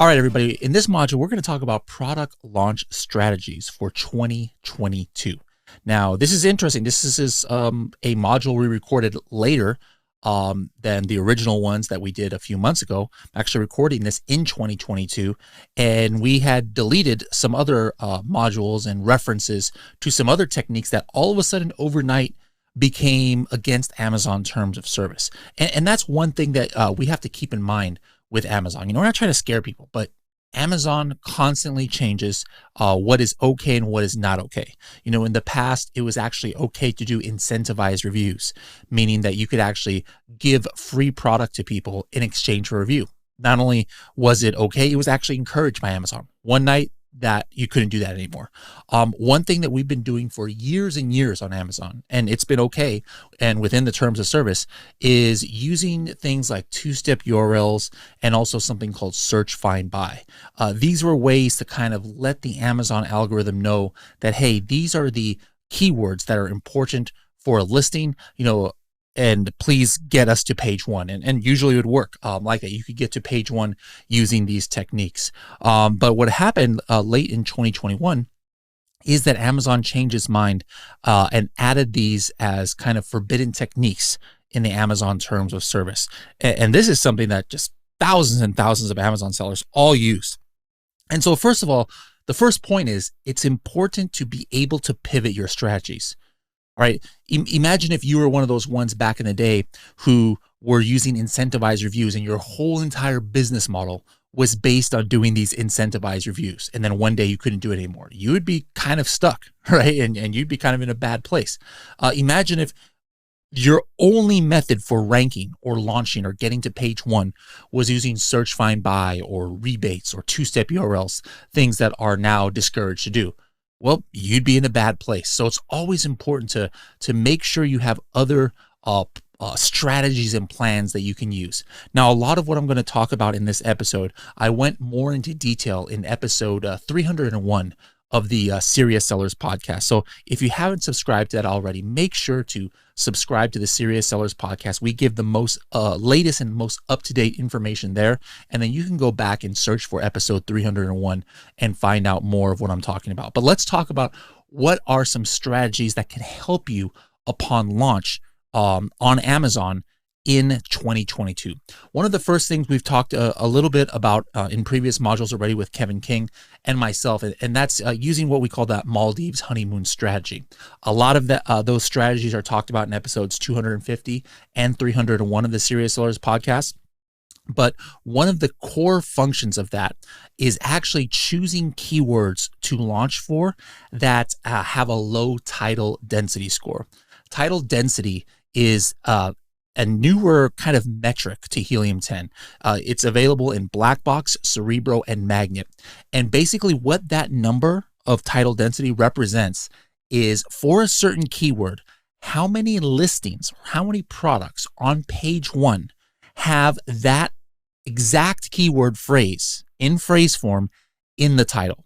All right, everybody. In this module, we're going to talk about product launch strategies for 2022. Now, this is interesting. This is a module we recorded later than the original ones that we did a few months ago. I'm actually recording this in 2022, and we had deleted some other modules and references to some other techniques that all of a sudden overnight became against Amazon terms of service. And that's one thing that we have to keep in mind with Amazon. We're not trying to scare people, but Amazon constantly changes what is okay and what is not okay. In the past, it was actually okay to do incentivized reviews, meaning that you could actually give free product to people in exchange for a review. Not only was it okay, it was actually encouraged by Amazon. One night that you couldn't do that anymore. One thing that we've been doing for years and years on Amazon, and it's been okay and within the terms of service, is using things like two-step URLs and also something called search, find, buy. These were ways to kind of let the Amazon algorithm know that, hey, these are the keywords that are important for a listing, and please get us to page one. And usually it would work like that. You could get to page one using these techniques. But what happened late in 2021 is that Amazon changed its mind and added these as kind of forbidden techniques in the Amazon terms of service. And this is something that just thousands and thousands of Amazon sellers all use. And so first of all, the first point is it's important to be able to pivot your strategies. All right. Imagine if you were one of those ones back in the day who were using incentivized reviews and your whole entire business model was based on doing these incentivized reviews. And then one day you couldn't do it anymore. You would be kind of stuck, right? And you'd be kind of in a bad place. Imagine if your only method for ranking or launching or getting to page one was using search, find, buy, or rebates or two-step URLs, things that are now discouraged to do. Well, you'd be in a bad place. So it's always important to make sure you have other strategies and plans that you can use. Now, a lot of what I'm going to talk about in this episode, I went more into detail in episode 301 of the Serious Sellers podcast. So if you haven't subscribed to that already, make sure to subscribe to the Serious Sellers podcast. We give the most latest and most up-to-date information there. And then you can go back and search for episode 301 and find out more of what I'm talking about. But let's talk about what are some strategies that can help you upon launch on Amazon in 2022. One of the first things we've talked a little bit about in previous modules already with Kevin King and myself, and that's using what we call that Maldives honeymoon strategy. A lot of those strategies are talked about in episodes 250 and 301 of the Serious Sellers podcast. But one of the core functions of that is actually choosing keywords to launch for that have a low title density score. Title density is a newer kind of metric to Helium 10. It's available in Black Box, Cerebro, and Magnet. And basically what that number of title density represents is for a certain keyword, how many listings, how many products on page one have that exact keyword phrase in phrase form in the title.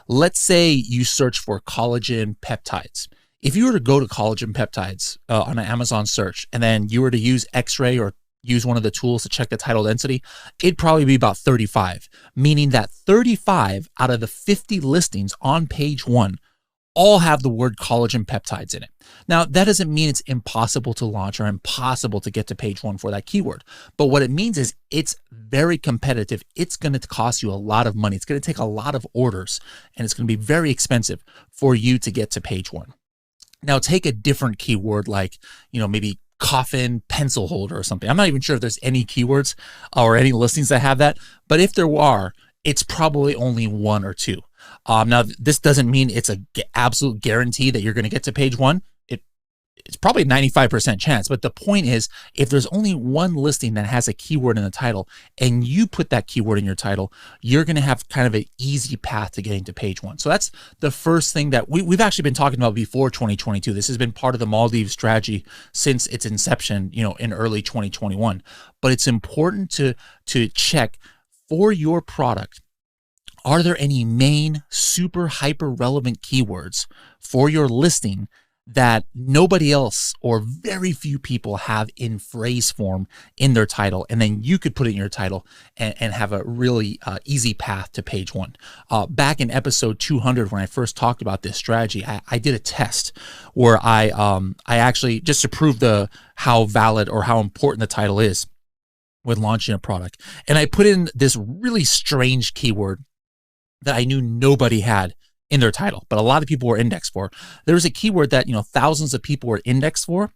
Let's say you search for collagen peptides. If you were to go to collagen peptides on an Amazon search, and then you were to use X-ray or use one of the tools to check the title density, it'd probably be about 35, meaning that 35 out of the 50 listings on page one all have the word collagen peptides in it. Now, that doesn't mean it's impossible to launch or impossible to get to page one for that keyword. But what it means is it's very competitive. It's going to cost you a lot of money. It's going to take a lot of orders, and it's going to be very expensive for you to get to page one. Now, take a different keyword like, maybe coffin pencil holder or something. I'm not even sure if there's any keywords or any listings that have that, but if there are, it's probably only one or two. Now, this doesn't mean it's an absolute guarantee that you're going to get to page one. It's probably a 95% chance, but the point is, if there's only one listing that has a keyword in the title and you put that keyword in your title, you're going to have kind of an easy path to getting to page one. So that's the first thing that we've actually been talking about before 2022. This has been part of the Maldives strategy since its inception, in early 2021. But it's important to check for your product. Are there any main super hyper relevant keywords for your listing that nobody else or very few people have in phrase form in their title. And then you could put it in your title and have a really easy path to page one. Back in episode 200, when I first talked about this strategy, I did a test where I actually, just to prove how valid or how important the title is when launching a product. And I put in this really strange keyword that I knew nobody had in their title, but a lot of people were indexed for. There was a keyword that, thousands of people were indexed for,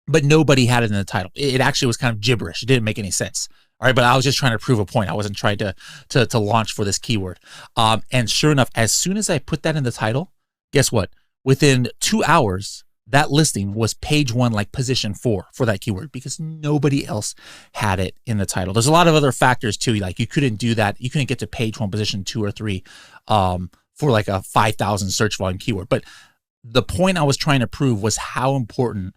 but nobody had it in the title. It actually was kind of gibberish. It didn't make any sense. All right, but I was just trying to prove a point. I wasn't trying to launch for this keyword. And sure enough, as soon as I put that in the title, guess what? Within 2 hours, that listing was page one, like position 4 for that keyword, because nobody else had it in the title. There's a lot of other factors too. Like you couldn't do that. You couldn't get to page 1, position 2 or 3 for like a 5,000 search volume keyword. But the point I was trying to prove was how important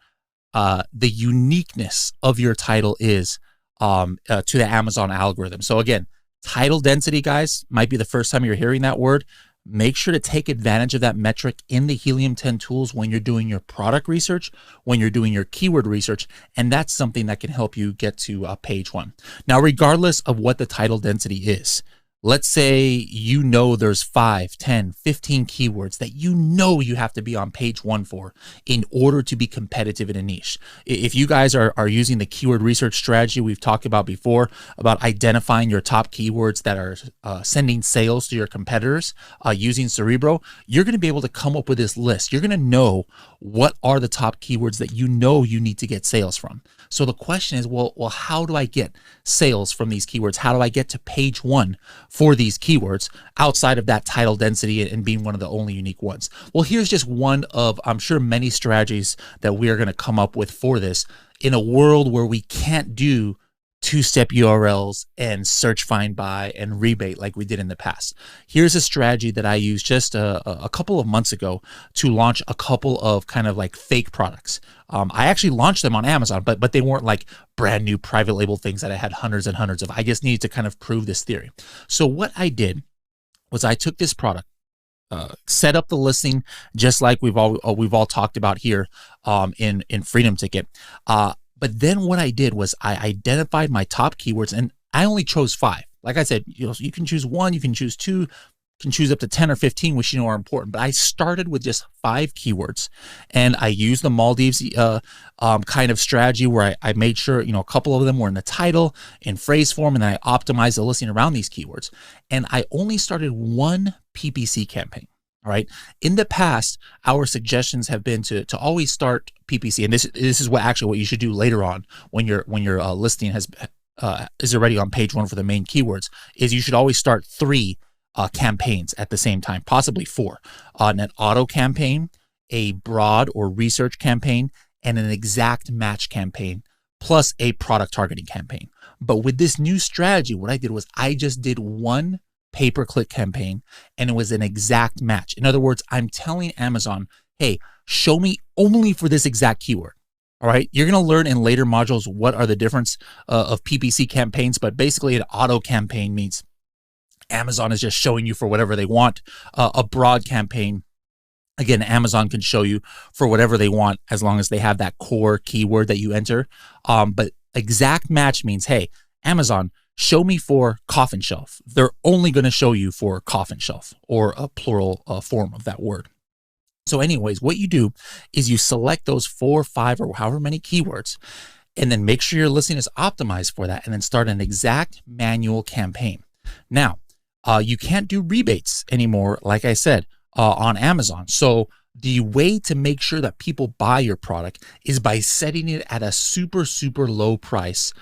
the uniqueness of your title is to the Amazon algorithm. So again, title density, guys, might be the first time you're hearing that word. Make sure to take advantage of that metric in the Helium 10 tools when you're doing your product research, when you're doing your keyword research, and that's something that can help you get to page one. Now, regardless of what the title density is, let's say there's 5, 10, 15 keywords that you have to be on page one for in order to be competitive in a niche. If you guys are using the keyword research strategy we've talked about before, about identifying your top keywords that are sending sales to your competitors using Cerebro, you're going to be able to come up with this list. You're going to know what are the top keywords that you need to get sales from. So the question is, well, how do I get sales from these keywords? How do I get to page one for these keywords outside of that title density and being one of the only unique ones? Well, here's just one of, I'm sure, many strategies that we are going to come up with for this in a world where we can't do two-step URLs and search, find, buy, and rebate like we did in the past. Here's a strategy that I used just a couple of months ago to launch a couple of kind of like fake products. I actually launched them on Amazon, but they weren't like brand new private label things that I had hundreds and hundreds of. I just needed to kind of prove this theory. So what I did was I took this product, set up the listing just like we've all talked about here in Freedom Ticket. But then what I did was I identified my top keywords, and I only chose 5. Like I said, you can choose 1, you can choose 2, you can choose up to 10 or 15, which are important. But I started with just 5 keywords, and I used the Maldives kind of strategy where I made sure a couple of them were in the title, in phrase form, and then I optimized the listing around these keywords. And I only started 1 PPC campaign. All right. In the past, our suggestions have been to always start PPC, and this is what you should do later on when your listing is already on page one for the main keywords. Is you should always start 3 campaigns at the same time, possibly 4. An auto campaign, a broad or research campaign, and an exact match campaign, plus a product targeting campaign. But with this new strategy, what I did was I just did 1 pay-per-click campaign, and it was an exact match. In other words, I'm telling Amazon, hey, show me only for this exact keyword. All right. You're going to learn in later modules what are the difference of PPC campaigns, but basically an auto campaign means Amazon is just showing you for whatever they want. A broad campaign, again, Amazon can show you for whatever they want as long as they have that core keyword that you enter. But exact match means, hey, Amazon, show me for coffin shelf. They're only going to show you for coffin shelf, or a plural form of that word. So anyways, what you do is you select those 4, 5, or however many keywords, and then make sure your listing is optimized for that, and then start an exact manual campaign. Now, you can't do rebates anymore, like I said, on Amazon. So the way to make sure that people buy your product is by setting it at a super, super low price.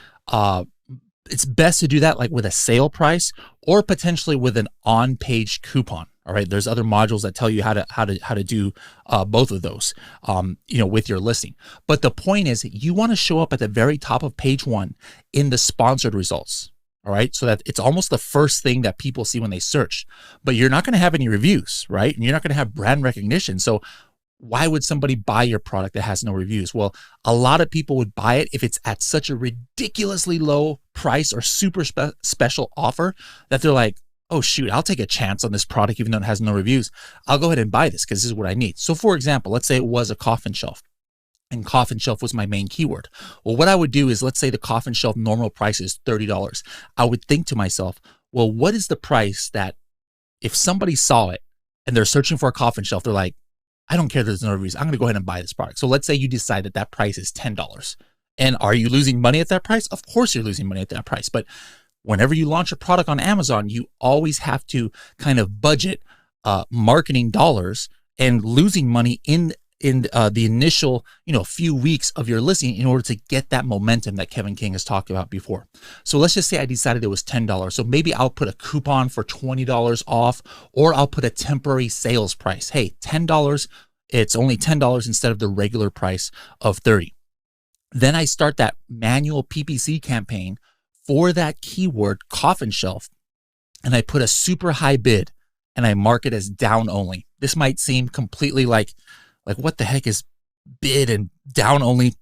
It's best to do that like with a sale price, or potentially with an on-page coupon. All right. There's other modules that tell you how to do both of those, with your listing. But the point is, you want to show up at the very top of page one in the sponsored results. All right. So that it's almost the first thing that people see when they search, but you're not going to have any reviews, right? And you're not going to have brand recognition. So why would somebody buy your product that has no reviews? Well, a lot of people would buy it if it's at such a ridiculously low price or super special offer that they're like, oh shoot, I'll take a chance on this product even though it has no reviews. I'll go ahead and buy this because this is what I need. So for example, let's say it was a coffin shelf, and coffin shelf was my main keyword. Well, what I would do is, let's say the coffin shelf normal price is $30. I would think to myself, well, what is the price that if somebody saw it and they're searching for a coffin shelf, they're like, I don't care, there's no reviews, I'm going to go ahead and buy this product. So let's say you decide that that price is $10. And are you losing money at that price? Of course you're losing money at that price. But whenever you launch a product on Amazon, you always have to kind of budget marketing dollars and losing money in the initial, few weeks of your listing in order to get that momentum that Kevin King has talked about before. So let's just say I decided it was $10. So maybe I'll put a coupon for $20 off, or I'll put a temporary sales price. Hey, $10, it's only $10 instead of the regular price of $30. Then I start that manual PPC campaign for that keyword coffin shelf, and I put a super high bid and I mark it as down only. This might seem completely like what the heck is bid and down only?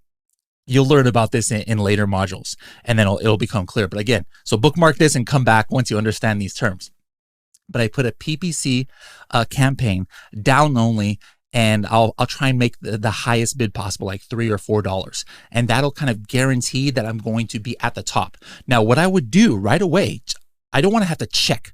You'll learn about this in later modules, and then it'll become clear. But again, so bookmark this and come back once you understand these terms. But I put a PPC campaign down only, and I'll try and make the highest bid possible, like $3 or $4. And that'll kind of guarantee that I'm going to be at the top. Now, what I would do right away, I don't want to have to check,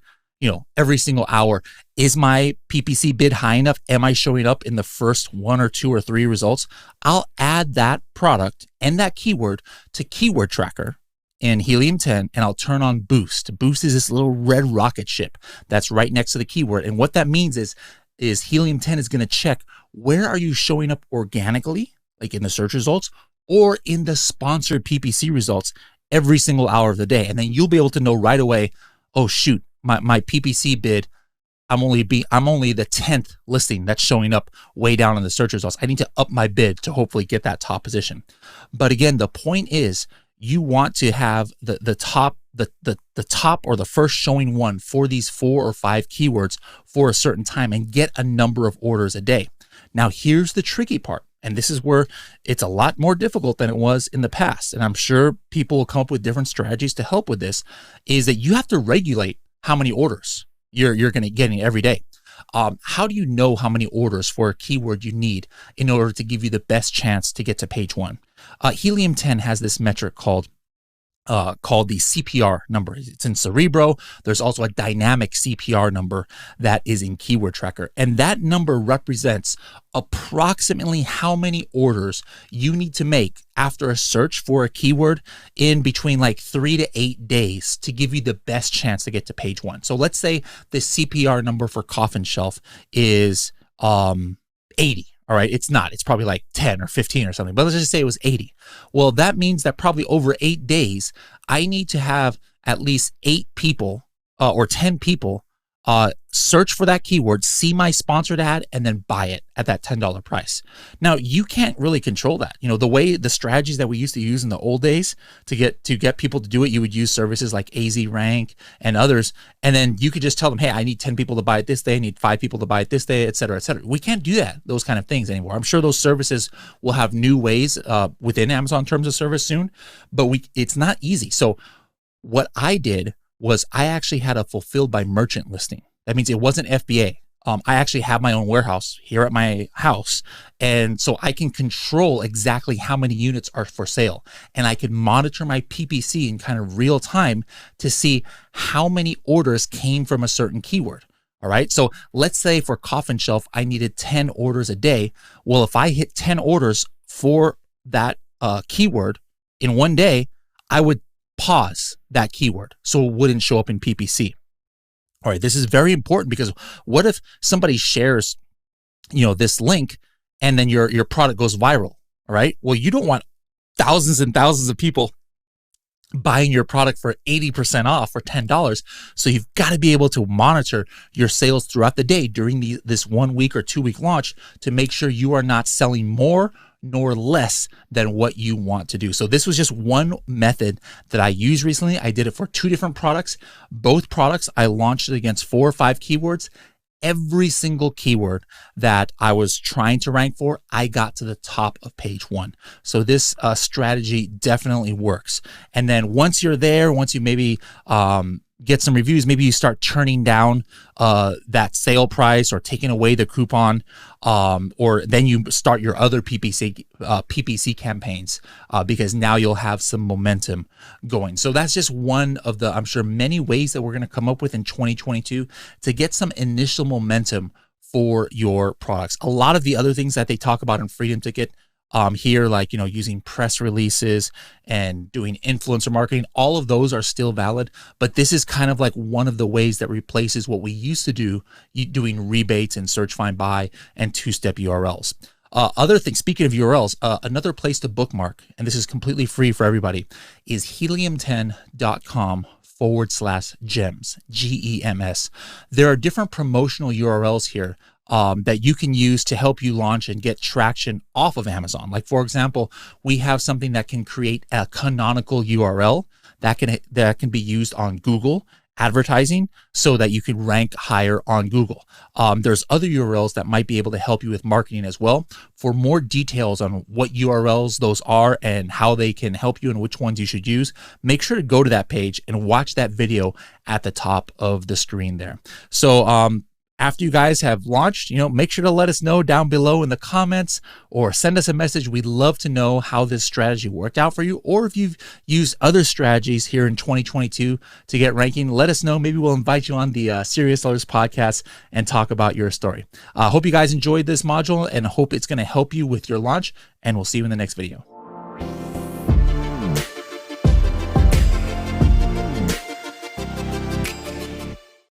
every single hour. Is my PPC bid high enough? Am I showing up in the first 1 or 2 or 3 results? I'll add that product and that keyword to Keyword Tracker in Helium 10, and I'll turn on Boost. Boost is this little red rocket ship that's right next to the keyword. And what that means is Helium 10 is going to check, where are you showing up organically, like in the search results or in the sponsored PPC results every single hour of the day. And then you'll be able to know right away, oh shoot, my PPC bid, I'm only the 10th listing that's showing up way down in the search results. I need to up my bid to hopefully get that top position. But again, the point is you want to have the top or the first showing one for these 4 or 5 keywords for a certain time and get a number of orders a day. Now, here's the tricky part. And this is where it's a lot more difficult than it was in the past. And I'm sure people will come up with different strategies to help with this, is that you have to regulate how many orders you're going to get every day. How do you know how many orders for a keyword you need in order to give you the best chance to get to page 1? Helium 10 has this metric called the CPR number. It's in Cerebro. There's also a dynamic CPR number that is in Keyword Tracker. And that number represents approximately how many orders you need to make after a search for a keyword in between like 3 to 8 days to give you the best chance to get to page 1. So let's say the CPR number for coffin shelf is 80. All right, it's not. It's probably like 10 or 15 or something, but let's just say it was 80. Well, that means that probably over 8 days, I need to have at least 8 people or 10 people search for that keyword, see my sponsored ad, and then buy it at that $10 price. Now, you can't really control that. The strategies that we used to use in the old days to get people to do it, you would use services like AZ Rank and others, and then you could just tell them, hey, I need 10 people to buy it this day, I need 5 people to buy it this day, et cetera, et cetera. We can't do those kind of things anymore. I'm sure those services will have new ways within Amazon terms of service soon, but it's not easy. So what I did was I actually had a fulfilled by merchant listing. That means it wasn't FBA. I actually have my own warehouse here at my house. And so I can control exactly how many units are for sale. And I can monitor my PPC in kind of real time to see how many orders came from a certain keyword. All right. So let's say for coffin shelf, I needed 10 orders a day. Well, if I hit 10 orders for that keyword in one day, I would pause that keyword so it wouldn't show up in PPC. All right, this is very important because what if somebody shares, this link and then your product goes viral, all right? Well, you don't want thousands and thousands of people buying your product for 80% off for $10. So you've got to be able to monitor your sales throughout the day during this 1 week or 2 week launch to make sure you are not selling more nor less than what you want to do. So this was just one method that I used recently. I did it for 2 different products. Both products, I launched it against 4 or 5 keywords. Every single keyword that I was trying to rank for, I got to the top of page 1. So this strategy definitely works. And then once you're there, once you maybe get some reviews, maybe you start turning down that sale price or taking away the coupon, or then you start your other PPC campaigns because now you'll have some momentum going. So that's just one of the, I'm sure, many ways that we're going to come up with in 2022 to get some initial momentum for your products. A lot of the other things that they talk about in Freedom Ticket here, like, using press releases and doing influencer marketing, all of those are still valid, but this is kind of like one of the ways that replaces what we used to do, doing rebates and search, find, buy, and two-step URLs. Other things, speaking of URLs, another place to bookmark, and this is completely free for everybody, is helium10.com/gems, GEMS. There are different promotional URLs here that you can use to help you launch and get traction off of Amazon. Like, for example, we have something that can create a canonical URL that can be used on Google advertising so that you can rank higher on Google. There's other URLs that might be able to help you with marketing as well. For more details on what URLs those are and how they can help you and which ones you should use, make sure to go to that page and watch that video at the top of the screen there. So, after you guys have launched, make sure to let us know down below in the comments or send us a message. We'd love to know how this strategy worked out for you, or if you've used other strategies here in 2022 to get ranking. Let us know. Maybe we'll invite you on the Serious Sellers podcast and talk about your story. Hope you guys enjoyed this module and hope it's going to help you with your launch, and we'll see you in the next video.